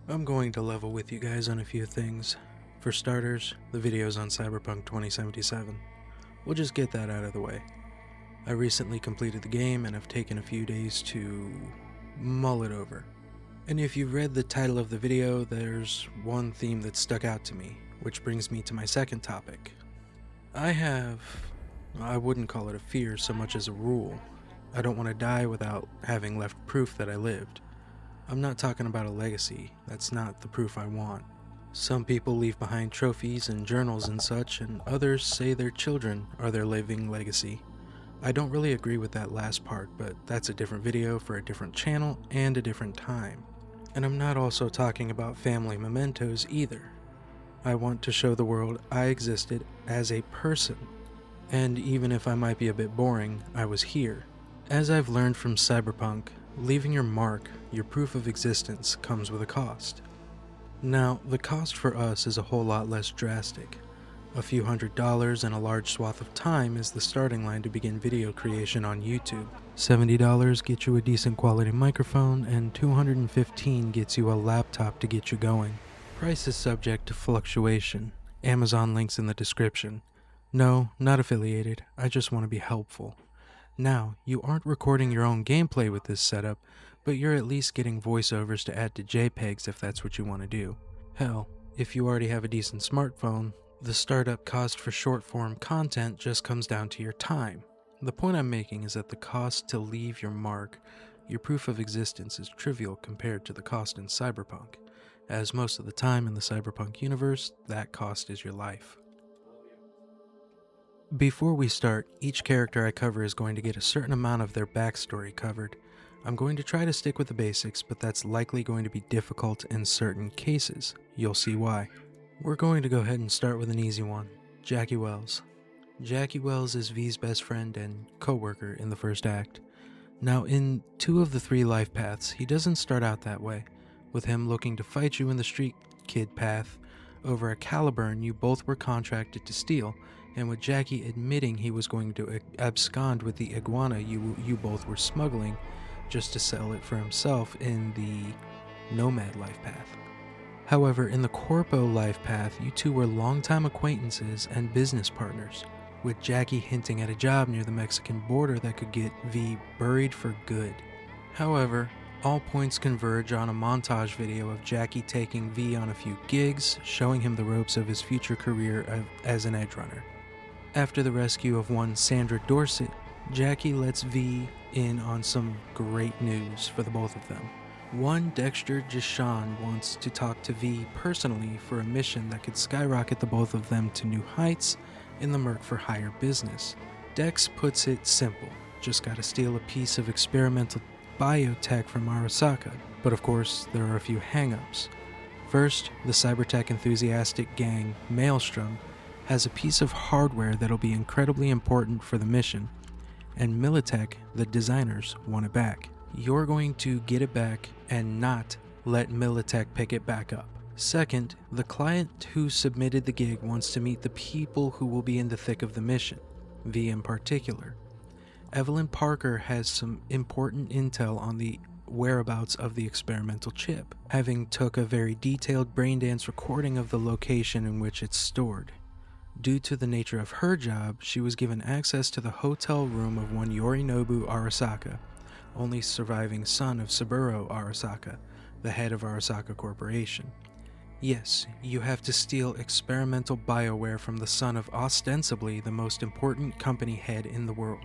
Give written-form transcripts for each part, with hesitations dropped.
I'm going to level with you guys on a few things. For starters, the videos on Cyberpunk 2077. We'll just get that out of the way. I recently completed the game and have taken a few days to mull it over. And if you've read the title of the video, there's one theme that stuck out to me, which brings me to my second topic. I wouldn't call it a fear so much as a rule. I don't want to die without having left proof that I lived. I'm not talking about a legacy, that's not the proof I want. Some people leave behind trophies and journals and such, and others say their children are their living legacy. I don't really agree with that last part, but that's a different video for a different channel and a different time. And I'm not also talking about family mementos either. I want to show the world I existed as a person. And even if I might be a bit boring, I was here. As I've learned from Cyberpunk, leaving your mark, your proof of existence, comes with a cost. Now, the cost for us is a whole lot less drastic. A few $100s and a large swath of time is the starting line to begin video creation on YouTube. $70 gets you a decent quality microphone, and $215 gets you a laptop to get you going. Price is subject to fluctuation. Amazon links in the description. No, not affiliated, I just want to be helpful. Now, you aren't recording your own gameplay with this setup, but you're at least getting voiceovers to add to JPEGs if that's what you want to do. Hell, if you already have a decent smartphone, the startup cost for short-form content just comes down to your time. The point I'm making is that the cost to leave your mark, your proof of existence, is trivial compared to the cost in Cyberpunk, as most of the time in the Cyberpunk universe, that cost is your life. Before we start, each character I cover is going to get a certain amount of their backstory covered. I'm going to try to stick with the basics, but that's likely going to be difficult in certain cases. You'll see why. We're going to go ahead and start with an easy one. Jackie Wells. Jackie Wells is V's best friend and co-worker in the first act. Now, in 2 of the 3 life paths, he doesn't start out that way, with him looking to fight you in the street kid path over a Caliburn you both were contracted to steal, and with Jackie admitting he was going to abscond with the iguana you both were smuggling just to sell it for himself in the Nomad life path. However, in the Corpo life path, you two were longtime acquaintances and business partners, with Jackie hinting at a job near the Mexican border that could get V buried for good. However, all points converge on a montage video of Jackie taking V on a few gigs, showing him the ropes of his future career as an edge runner. After the rescue of one Sandra Dorset, Jackie lets V in on some great news for the both of them. One Dexter Gishan wants to talk to V personally for a mission that could skyrocket the both of them to new heights in the Merc for Hire business. Dex puts it simple, just gotta steal a piece of experimental biotech from Arasaka, but of course there are a few hang-ups. First, the cybertech enthusiastic gang, Maelstrom, has a piece of hardware that'll be incredibly important for the mission, and Militech, the designers, want it back. You're going to get it back and not let Militech pick it back up. Second, the client who submitted the gig wants to meet the people who will be in the thick of the mission, V in particular. Evelyn Parker has some important intel on the whereabouts of the experimental chip, having took a very detailed braindance recording of the location in which it's stored. Due to the nature of her job, she was given access to the hotel room of one Yorinobu Arasaka, only surviving son of Saburo Arasaka, the head of Arasaka Corporation. Yes, you have to steal experimental bioware from the son of ostensibly the most important company head in the world.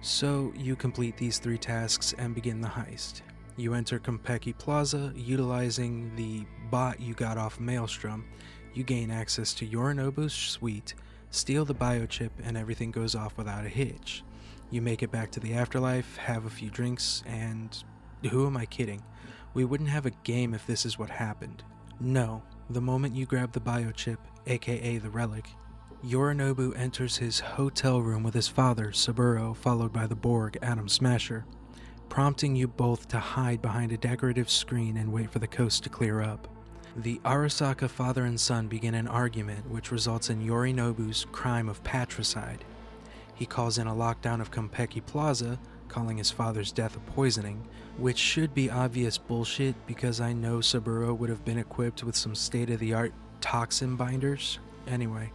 So you complete these 3 tasks and begin the heist. You enter Konpeki Plaza utilizing the bot you got off Maelstrom. You gain access to Yorinobu's suite, steal the biochip, and everything goes off without a hitch. You make it back to the afterlife, have a few drinks, and who am I kidding? We wouldn't have a game if this is what happened. No, the moment you grab the biochip, aka the relic, Yorinobu enters his hotel room with his father, Saburo, followed by the Borg, Atom Smasher, prompting you both to hide behind a decorative screen and wait for the coast to clear up. The Arasaka father and son begin an argument which results in Yorinobu's crime of patricide. He calls in a lockdown of Konpeki Plaza, calling his father's death a poisoning, which should be obvious bullshit because I know Saburo would have been equipped with some state-of-the-art toxin binders. Anyway,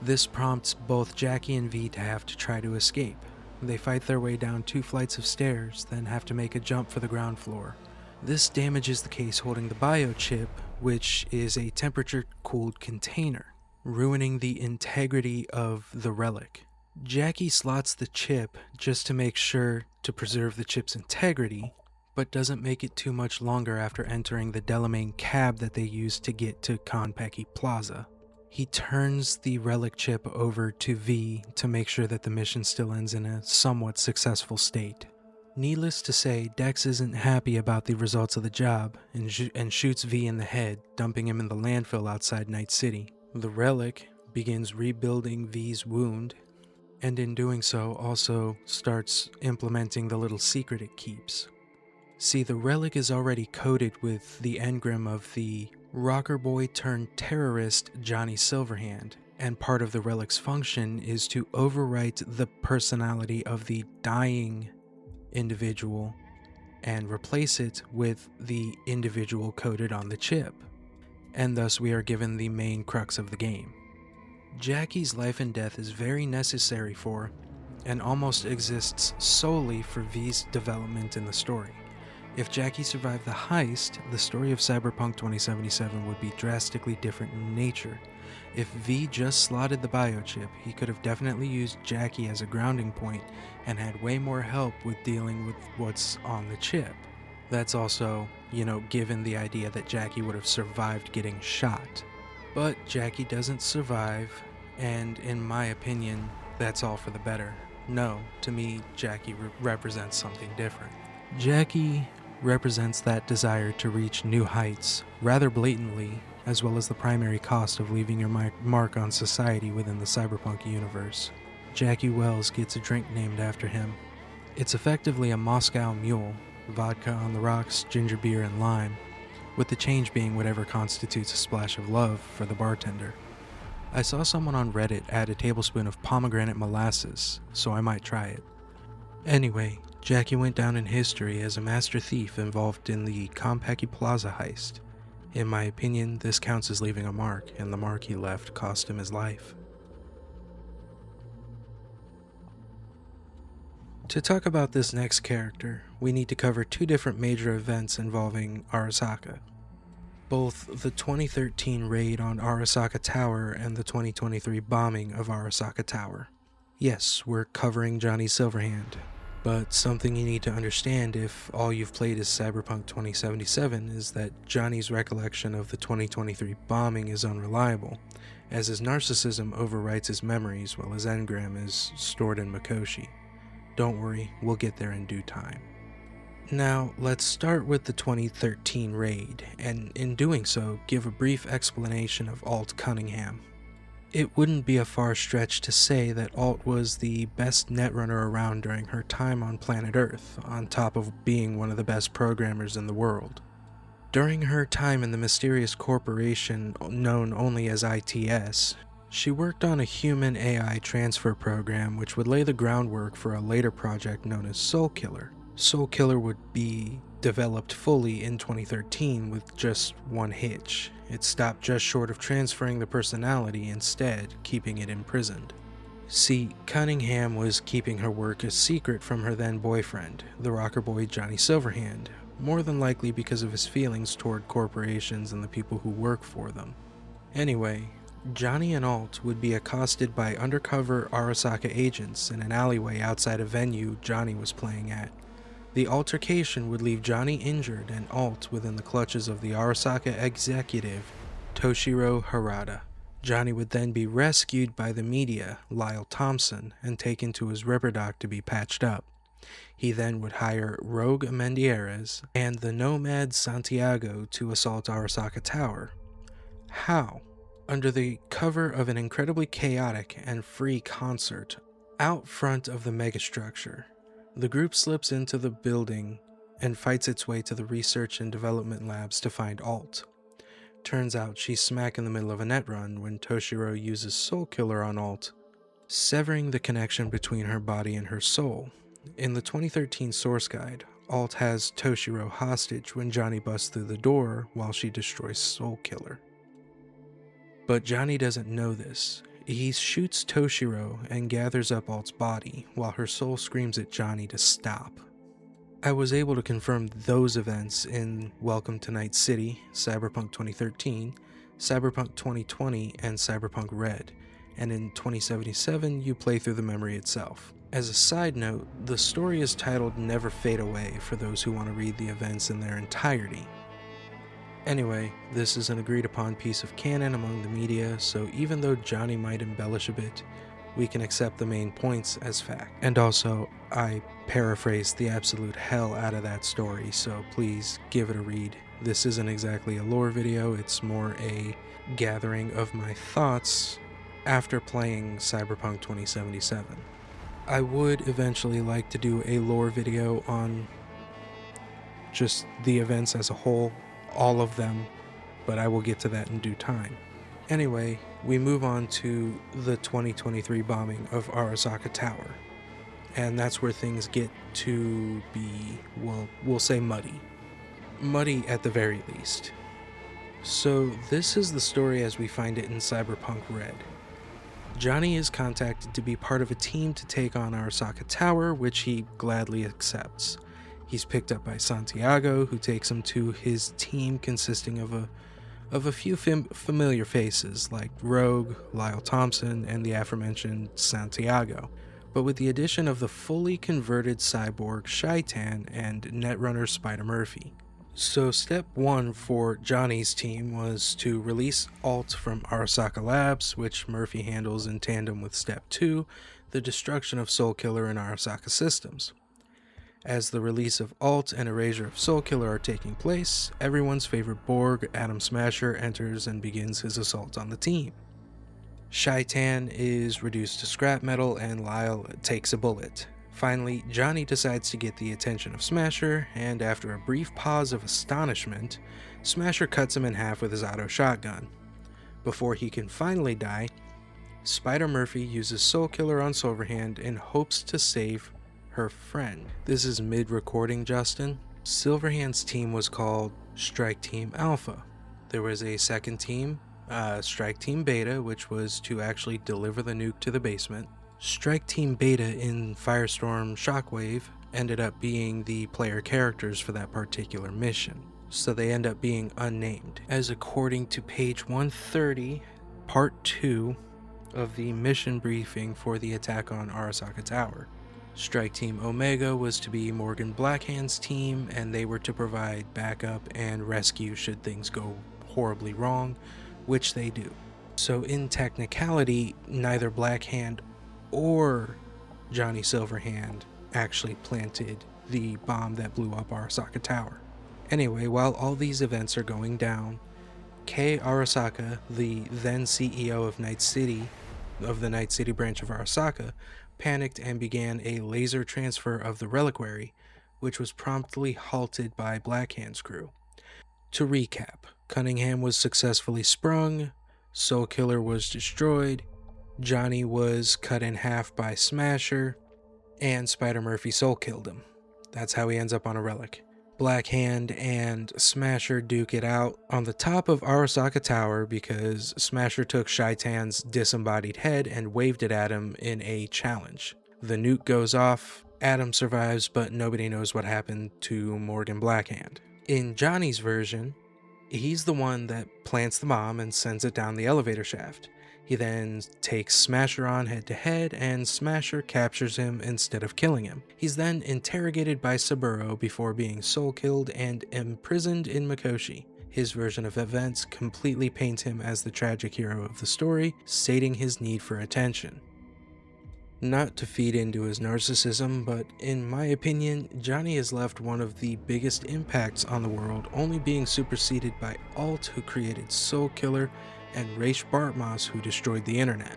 this prompts both Jackie and V to have to try to escape. They fight their way down 2 flights of stairs, then have to make a jump for the ground floor. This damages the case holding the biochip, which is a temperature-cooled container, ruining the integrity of the relic. Jackie slots the chip just to make sure to preserve the chip's integrity, but doesn't make it too much longer after entering the Delamain cab that they used to get to Konpeki Plaza. He turns the relic chip over to V to make sure that the mission still ends in a somewhat successful state. Needless to say, Dex isn't happy about the results of the job and shoots V in the head, dumping him in the landfill outside Night City. The relic begins rebuilding V's wound, and in doing so also starts implementing the little secret it keeps. See, the relic is already coded with the engram of the rocker boy turned terrorist Johnny Silverhand, and part of the relic's function is to overwrite the personality of the dying individual and replace it with the individual coded on the chip, and thus we are given the main crux of the game. Jackie's life and death is very necessary for, and almost exists solely for V's development in the story. If Jackie survived the heist, the story of Cyberpunk 2077 would be drastically different in nature. If V just slotted the biochip, he could have definitely used Jackie as a grounding point and had way more help with dealing with what's on the chip. That's also, given the idea that Jackie would have survived getting shot. But Jackie doesn't survive, and in my opinion, that's all for the better. No, to me, Jackie represents something different. Jackie represents that desire to reach new heights rather blatantly, as well as the primary cost of leaving your mark on society within the cyberpunk universe. Jackie Wells gets a drink named after him. It's effectively a Moscow Mule, vodka on the rocks, ginger beer, and lime, with the change being whatever constitutes a splash of love for the bartender. I saw someone on Reddit add a tablespoon of pomegranate molasses, so I might try it. Anyway, Jackie went down in history as a master thief involved in the Konpeki Plaza heist. In my opinion, this counts as leaving a mark, and the mark he left cost him his life. To talk about this next character, we need to cover 2 different major events involving Arasaka. Both the 2013 raid on Arasaka Tower and the 2023 bombing of Arasaka Tower. Yes, we're covering Johnny Silverhand, but something you need to understand if all you've played is Cyberpunk 2077 is that Johnny's recollection of the 2023 bombing is unreliable, as his narcissism overwrites his memories while his engram is stored in Mikoshi. Don't worry, we'll get there in due time. Now, let's start with the 2013 raid, and in doing so, give a brief explanation of Alt Cunningham. It wouldn't be a far stretch to say that Alt was the best netrunner around during her time on planet Earth, on top of being one of the best programmers in the world. During her time in the mysterious corporation known only as ITS, she worked on a human AI transfer program which would lay the groundwork for a later project known as Soulkiller. Soulkiller would be developed fully in 2013 with just one hitch. It stopped just short of transferring the personality, instead keeping it imprisoned. See, Cunningham was keeping her work a secret from her then boyfriend, the rocker boy Johnny Silverhand, more than likely because of his feelings toward corporations and the people who work for them. Anyway, Johnny and Alt would be accosted by undercover Arasaka agents in an alleyway outside a venue Johnny was playing at. The altercation would leave Johnny injured and Alt within the clutches of the Arasaka executive, Toshiro Harada. Johnny would then be rescued by the media, Lyle Thompson, and taken to his Ripperdoc to be patched up. He then would hire Rogue Mendieres and the Nomad Santiago to assault Arasaka Tower. How? Under the cover of an incredibly chaotic and free concert out front of the megastructure. The group slips into the building and fights its way to the research and development labs to find Alt. Turns out she's smack in the middle of a net run when Toshiro uses Soulkiller on Alt, severing the connection between her body and her soul. In the 2013 source guide, Alt has Toshiro hostage when Johnny busts through the door while she destroys Soul Killer. But Johnny doesn't know this. He shoots Toshiro and gathers up Alt's body while her soul screams at Johnny to stop. I was able to confirm those events in Welcome to Night City, Cyberpunk 2013, Cyberpunk 2020, and Cyberpunk Red, and in 2077 you play through the memory itself. As a side note, the story is titled Never Fade Away for those who want to read the events in their entirety. Anyway, this is an agreed upon piece of canon among the media, so even though Johnny might embellish a bit, we can accept the main points as fact. And also, I paraphrased the absolute hell out of that story, so please give it a read. This isn't exactly a lore video, it's more a gathering of my thoughts after playing Cyberpunk 2077. I would eventually like to do a lore video on just the events as a whole, all of them, but I will get to that in due time. Anyway, we move on to the 2023 bombing of Arasaka Tower, and that's where things get to be, well, we'll say muddy. Muddy at the very least. So this is the story as we find it in Cyberpunk Red. Johnny is contacted to be part of a team to take on Arasaka Tower, which he gladly accepts. He's picked up by Santiago, who takes him to his team consisting of a few familiar faces like Rogue, Lyle Thompson, and the aforementioned Santiago, but with the addition of the fully converted cyborg Shaitan and Netrunner Spider Murphy. So step one for Johnny's team was to release Alt from Arasaka Labs, which Murphy handles in tandem with step 2, the destruction of Soul Killer and Arasaka systems. As the release of Alt and erasure of Soul Killer are taking place, everyone's favorite Borg, Atom Smasher, enters and begins his assault on the team. Shaitan is reduced to scrap metal and Lyle takes a bullet. Finally, Johnny decides to get the attention of Smasher, and after a brief pause of astonishment, Smasher cuts him in half with his auto shotgun. Before he can finally die, Spider Murphy uses Soul Killer on Silverhand in hopes to save her friend. This is mid-recording, Justin. Silverhand's team was called Strike Team Alpha. There was a second team, Strike Team Beta, which was to actually deliver the nuke to the basement. Strike Team Beta in Firestorm Shockwave ended up being the player characters for that particular mission, so they end up being unnamed. As according to page 130, part 2 of the mission briefing for the attack on Arasaka Tower. Strike Team Omega was to be Morgan Blackhand's team, and they were to provide backup and rescue should things go horribly wrong, which they do. So in technicality, neither Blackhand or Johnny Silverhand actually planted the bomb that blew up Arasaka Tower. Anyway, while all these events are going down, Kei Arasaka, the then CEO of Night City, of the Night City branch of Arasaka, panicked and began a laser transfer of the reliquary, which was promptly halted by Blackhand's crew. To recap, Cunningham was successfully sprung, Soul Killer was destroyed, Johnny was cut in half by Smasher, and Spider Murphy soul killed him. That's how he ends up on a relic. Blackhand and Smasher duke it out on the top of Arasaka Tower because Smasher took Shaitan's disembodied head and waved it at him in a challenge. The nuke goes off, Adam survives, but nobody knows what happened to Morgan Blackhand. In Johnny's version, he's the one that plants the bomb and sends it down the elevator shaft. He then takes Smasher on head-to-head, and Smasher captures him instead of killing him. He's then interrogated by Saburo before being soul-killed and imprisoned in Mikoshi. His version of events completely paints him as the tragic hero of the story, stating his need for attention. Not to feed into his narcissism, but in my opinion, Johnny has left one of the biggest impacts on the world, only being superseded by Alt, who created Soul Killer, and Raish Bartmoss, who destroyed the internet.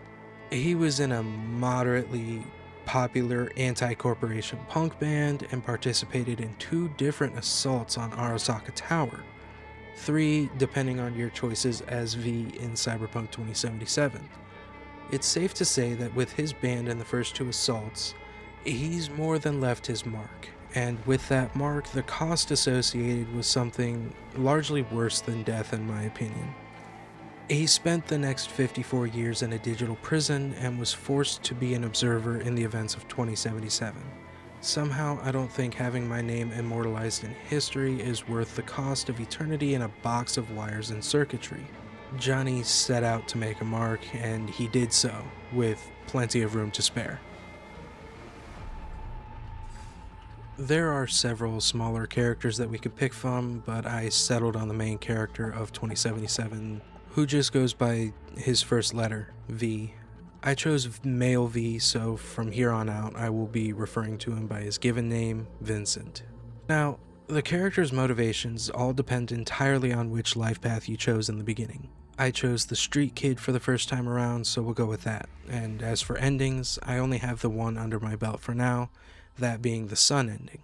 He was in a moderately popular anti-corporation punk band and participated in 2 different assaults on Arasaka Tower, 3 depending on your choices as V in Cyberpunk 2077. It's safe to say that with his band in the first 2 assaults, He's more than left his mark, and with that mark, the cost associated was something largely worse than death, in my opinion. He spent the next 54 years in a digital prison and was forced to be an observer in the events of 2077. Somehow, I don't think having my name immortalized in history is worth the cost of eternity in a box of wires and circuitry. Johnny set out to make a mark, and he did so, with plenty of room to spare. There are several smaller characters that we could pick from, but I settled on the main character of 2077, who just goes by his first letter, V. I chose male V, so from here on out I will be referring to him by his given name, Vincent. Now, the character's motivations all depend entirely on which life path you chose in the beginning. I chose the street kid for the first time around, so we'll go with that. And as for endings, I only have the one under my belt for now, that being the sun ending.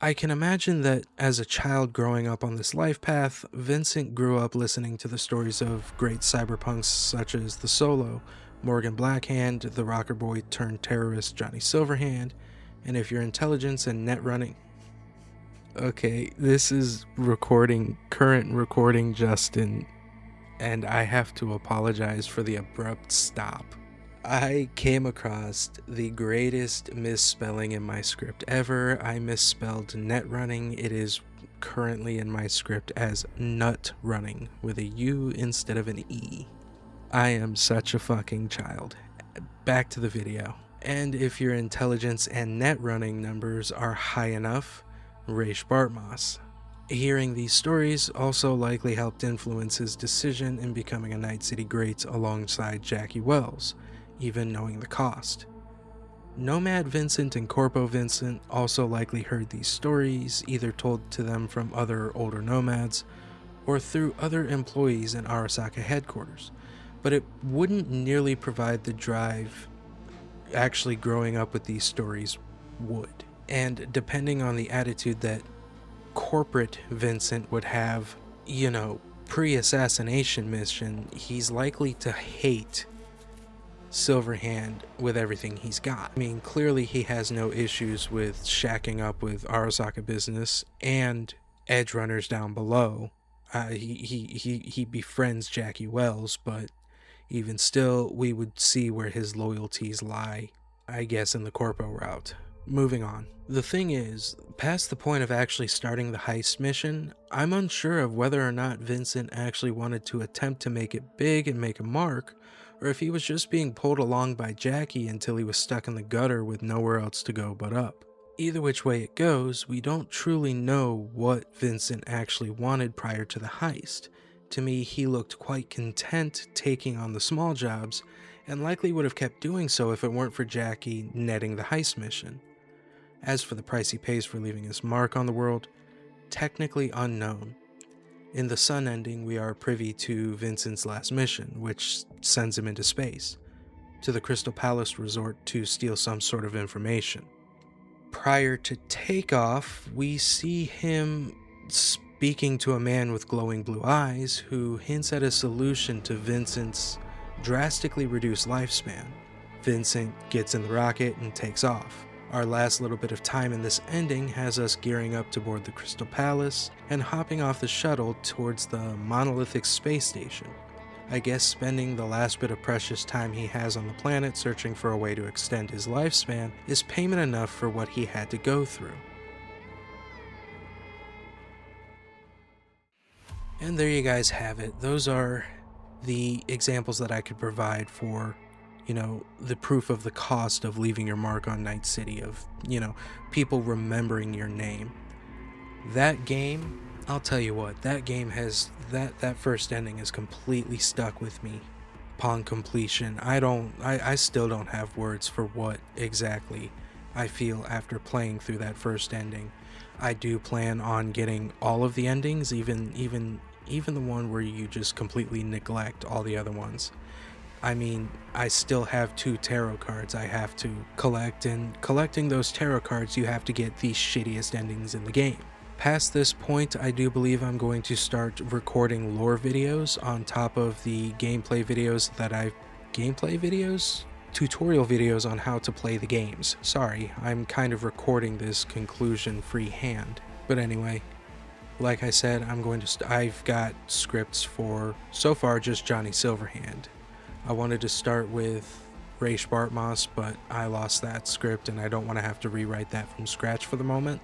I can imagine that as a child growing up on this life path, Vincent grew up listening to the stories of great cyberpunks such as The Solo, Morgan Blackhand, the rocker boy turned terrorist Johnny Silverhand, and if your intelligence and net running... Okay, this is current recording Justin, and I have to apologize for the abrupt stop. I came across the greatest misspelling in my script ever. I misspelled net running. It is currently in my script as nut running with a U instead of an E. I am such a fucking child. Back to the video. And if your intelligence and net running numbers are high enough, Raish Bartmoss. Hearing these stories also likely helped influence his decision in becoming a Night City great alongside Jackie Wells, even knowing the cost. Nomad Vincent and Corpo Vincent also likely heard these stories, either told to them from other older nomads, or through other employees in Arasaka headquarters, but it wouldn't nearly provide the drive actually growing up with these stories would. And depending on the attitude that corporate Vincent would have, pre-assassination mission, he's likely to hate Silverhand with everything he's got. I mean, clearly he has no issues with shacking up with Arasaka business and edge runners down below. He befriends Jackie Wells, but even still, we would see where his loyalties lie, I guess, in the corpo route. Moving on. The thing is, past the point of actually starting the heist mission, I'm unsure of whether or not Vincent actually wanted to attempt to make it big and make a mark, or if he was just being pulled along by Jackie until he was stuck in the gutter with nowhere else to go but up. Either which way it goes, we don't truly know what Vincent actually wanted prior to the heist. To me, he looked quite content taking on the small jobs, and likely would have kept doing so if it weren't for Jackie netting the heist mission. As for the price he pays for leaving his mark on the world, technically unknown. In the sun ending, we are privy to Vincent's last mission, which sends him into space, to the Crystal Palace resort to steal some sort of information. Prior to takeoff, we see him speaking to a man with glowing blue eyes who hints at a solution to Vincent's drastically reduced lifespan. Vincent gets in the rocket and takes off. Our last little bit of time in this ending has us gearing up to board the Crystal Palace and hopping off the shuttle towards the monolithic space station. I guess spending the last bit of precious time he has on the planet searching for a way to extend his lifespan is payment enough for what he had to go through. And there you guys have it. Those are the examples that I could provide for the proof of the cost of leaving your mark on Night City, of, people remembering your name. That game, I'll tell you what, that game has, that first ending is completely stuck with me upon completion. I still don't have words for what exactly I feel after playing through that first ending. I do plan on getting all of the endings, even the one where you just completely neglect all the other ones. I mean, I still have 2 tarot cards I have to collect, and collecting those tarot cards, you have to get the shittiest endings in the game. Past this point, I do believe I'm going to start recording lore videos on top of the gameplay videos that Gameplay videos? tutorial videos on how to play the games. Sorry, I'm kind of recording this conclusion freehand. But anyway, like I said, I've got scripts for, so far, just Johnny Silverhand. I wanted to start with Raish Bartmoss, but I lost that script and I don't want to have to rewrite that from scratch for the moment.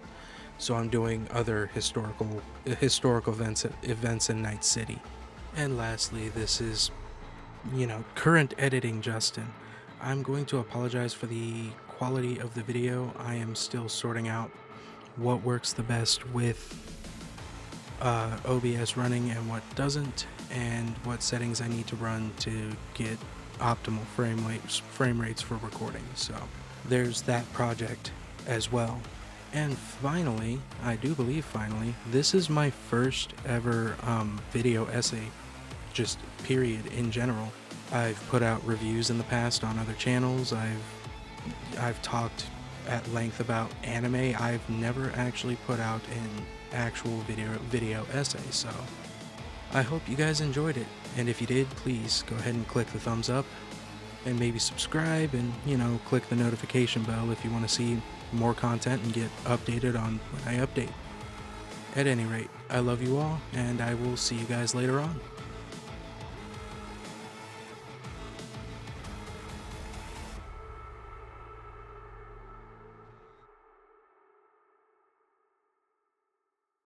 So I'm doing other historical events in Night City. And lastly, this is, current editing Justin. I'm going to apologize for the quality of the video. I am still sorting out what works the best with OBS running and what doesn't, and what settings I need to run to get optimal frame rates for recording. So there's that project as well. And finally, I do believe finally, this is my first ever video essay, just period in general. I've put out reviews in the past on other channels. I've talked at length about anime. I've never actually put out an actual video essay, so I hope you guys enjoyed it. And if you did, please go ahead and click the thumbs up and maybe subscribe, and click the notification bell if you want to see more content and get updated on when I update. At any rate, I love you all, and I will see you guys later on.